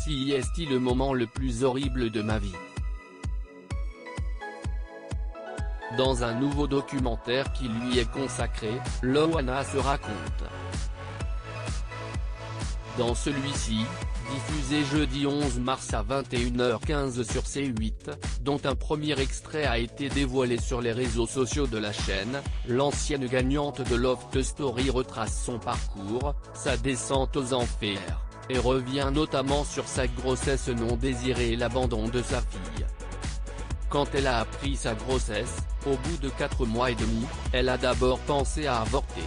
CIST le moment le plus horrible de ma vie. Dans un nouveau documentaire qui lui est consacré, Loana se raconte. Dans celui-ci, diffusé jeudi 11 mars à 21h15 sur C8, dont un premier extrait a été dévoilé sur les réseaux sociaux de la chaîne, l'ancienne gagnante de Love Story retrace son parcours, sa descente aux enfers, et revient notamment sur sa grossesse non désirée et l'abandon de sa fille. Quand elle a appris sa grossesse, au bout de 4 mois et demi, elle a d'abord pensé à avorter.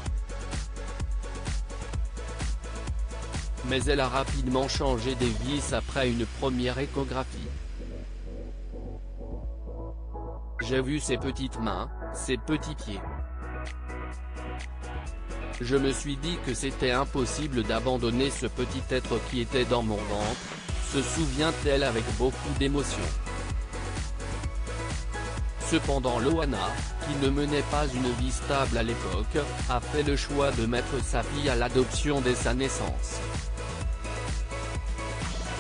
Mais elle a rapidement changé des vies après une première échographie. J'ai vu ses petites mains, ses petits pieds. Je me suis dit que c'était impossible d'abandonner ce petit être qui était dans mon ventre, se souvient-elle avec beaucoup d'émotion. Cependant Loana, qui ne menait pas une vie stable à l'époque, a fait le choix de mettre sa fille à l'adoption dès sa naissance.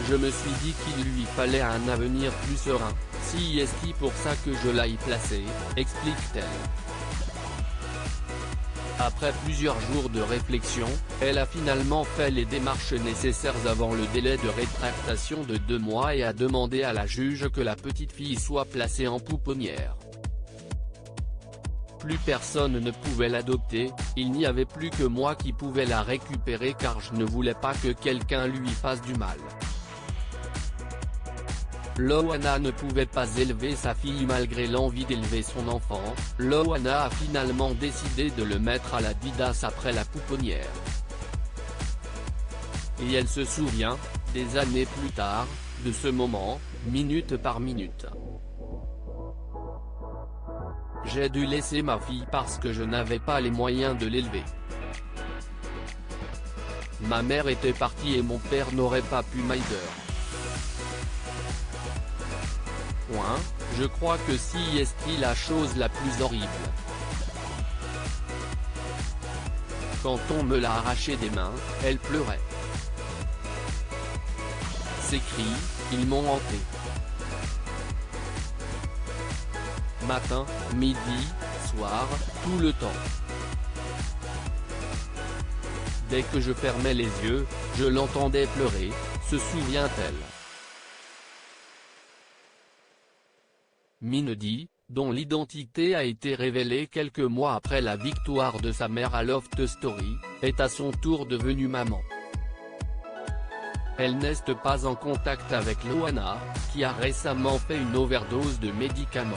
Je me suis dit qu'il lui fallait un avenir plus serein, CIST pour ça que je l'ai placée, explique-t-elle. Après plusieurs jours de réflexion, elle a finalement fait les démarches nécessaires avant le délai de rétractation de 2 mois et a demandé à la juge que la petite fille soit placée en pouponnière. Plus personne ne pouvait l'adopter, il n'y avait plus que moi qui pouvais la récupérer car je ne voulais pas que quelqu'un lui fasse du mal. Loana ne pouvait pas élever sa fille malgré l'envie d'élever son enfant, Loana a finalement décidé de le mettre à la Didas après la pouponnière. Et elle se souvient, des années plus tard, de ce moment, minute par minute. J'ai dû laisser ma fille parce que je n'avais pas les moyens de l'élever. Ma mère était partie et mon père n'aurait pas pu m'aider. Je crois que CIST la chose la plus horrible. Quand on me l'a arrachée des mains, elle pleurait. Ces cris, ils m'ont hanté. Matin, midi, soir, tout le temps. Dès que je fermais les yeux, je l'entendais pleurer, se souvient-elle. Mindy, dont l'identité a été révélée quelques mois après la victoire de sa mère à Love Story, est à son tour devenue maman. Elle n'est pas en contact avec Loana, qui a récemment fait une overdose de médicaments.